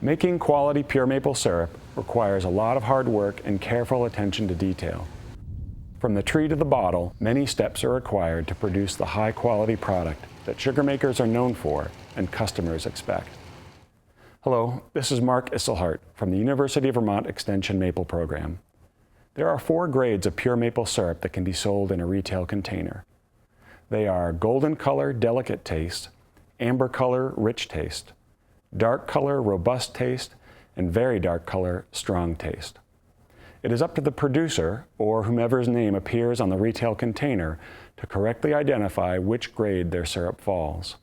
Making quality pure maple syrup requires a lot of hard work and careful attention to detail. From the tree to the bottle, many steps are required to produce the high-quality product that sugar makers are known for and customers expect. Hello, this is Mark Isselhart from the University of Vermont Extension Maple Program. There are 4 grades of pure maple syrup that can be sold in a retail container. They are golden color, delicate taste, amber color, rich taste, dark color, robust taste, and very dark color, strong taste. It is up to the producer, or whomever's name appears on the retail container, to correctly identify which grade their syrup falls.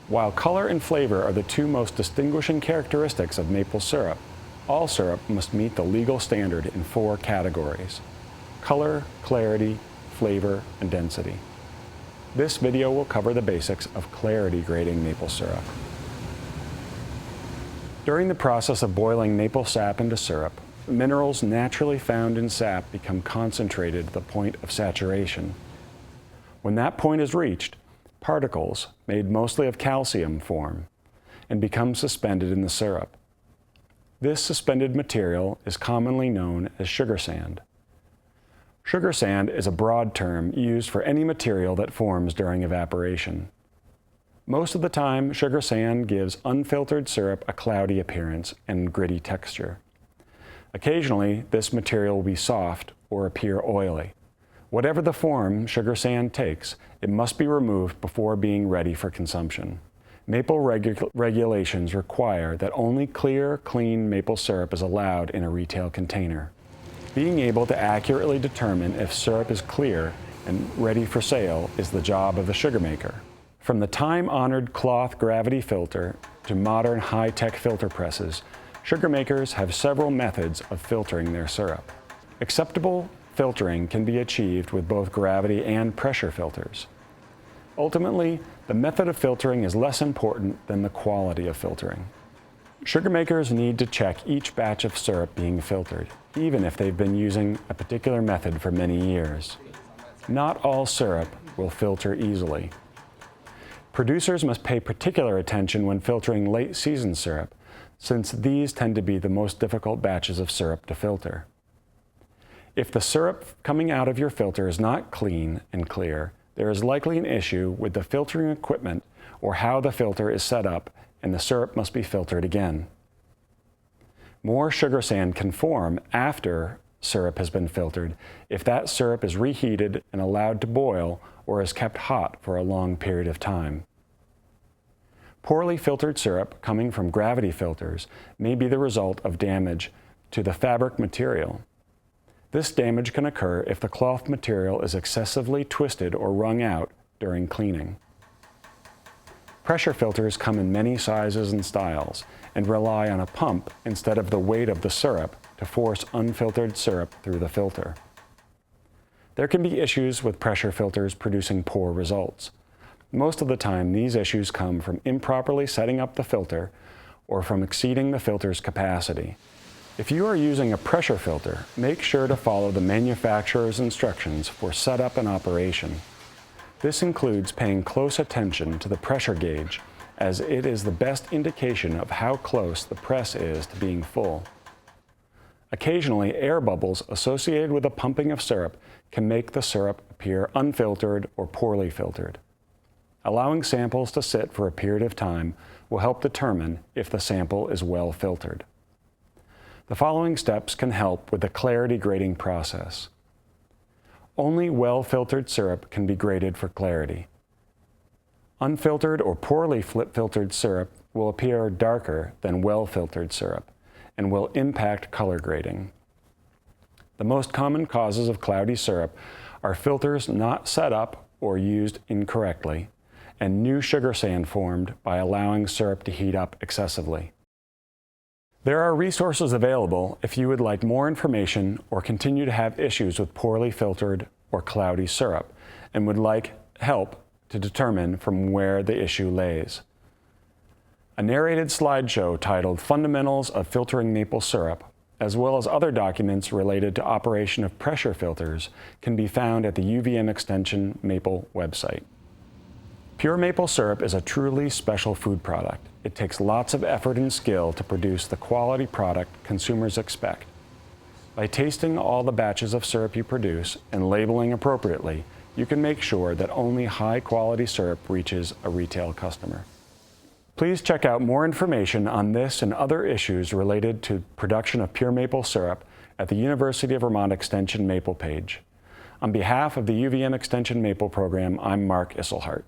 While color and flavor are the 2 most distinguishing characteristics of maple syrup, all syrup must meet the legal standard in 4 categories: color, clarity, flavor, and density. This video will cover the basics of clarity grading maple syrup. During the process of boiling maple sap into syrup, minerals naturally found in sap become concentrated to the point of saturation. When that point is reached, particles, made mostly of calcium, form and become suspended in the syrup. This suspended material is commonly known as sugar sand. Sugar sand is a broad term used for any material that forms during evaporation. Most of the time, sugar sand gives unfiltered syrup a cloudy appearance and gritty texture. Occasionally, this material will be soft or appear oily. Whatever the form sugar sand takes, it must be removed before being ready for consumption. Maple regulations require that only clear, clean maple syrup is allowed in a retail container. Being able to accurately determine if syrup is clear and ready for sale is the job of the sugar maker. From the time-honored cloth gravity filter to modern high-tech filter presses, sugar makers have several methods of filtering their syrup. Acceptable filtering can be achieved with both gravity and pressure filters. Ultimately, the method of filtering is less important than the quality of filtering. Sugar makers need to check each batch of syrup being filtered, even if they've been using a particular method for many years. Not all syrup will filter easily. Producers must pay particular attention when filtering late-season syrup, since these tend to be the most difficult batches of syrup to filter. If the syrup coming out of your filter is not clean and clear, there is likely an issue with the filtering equipment or how the filter is set up, and the syrup must be filtered again. More sugar sand can form after syrup has been filtered if that syrup is reheated and allowed to boil or is kept hot for a long period of time. Poorly filtered syrup coming from gravity filters may be the result of damage to the fabric material. This damage can occur if the cloth material is excessively twisted or wrung out during cleaning. Pressure filters come in many sizes and styles and rely on a pump instead of the weight of the syrup to force unfiltered syrup through the filter. There can be issues with pressure filters producing poor results. Most of the time, these issues come from improperly setting up the filter or from exceeding the filter's capacity. If you are using a pressure filter, make sure to follow the manufacturer's instructions for setup and operation. This includes paying close attention to the pressure gauge, as it is the best indication of how close the press is to being full. Occasionally, air bubbles associated with the pumping of syrup can make the syrup appear unfiltered or poorly filtered. Allowing samples to sit for a period of time will help determine if the sample is well filtered. The following steps can help with the clarity grading process. Only well-filtered syrup can be graded for clarity. Unfiltered or poorly filtered syrup will appear darker than well-filtered syrup and will impact color grading. The most common causes of cloudy syrup are filters not set up or used incorrectly, and new sugar sand formed by allowing syrup to heat up excessively. There are resources available if you would like more information or continue to have issues with poorly filtered or cloudy syrup and would like help to determine from where the issue lays. A narrated slideshow titled Fundamentals of Filtering Maple Syrup, as well as other documents related to operation of pressure filters, can be found at the UVM Extension Maple website. Pure maple syrup is a truly special food product. It takes lots of effort and skill to produce the quality product consumers expect. By tasting all the batches of syrup you produce and labeling appropriately, you can make sure that only high-quality syrup reaches a retail customer. Please check out more information on this and other issues related to production of pure maple syrup at the University of Vermont Extension Maple page. On behalf of the UVM Extension Maple Program, I'm Mark Isselhart.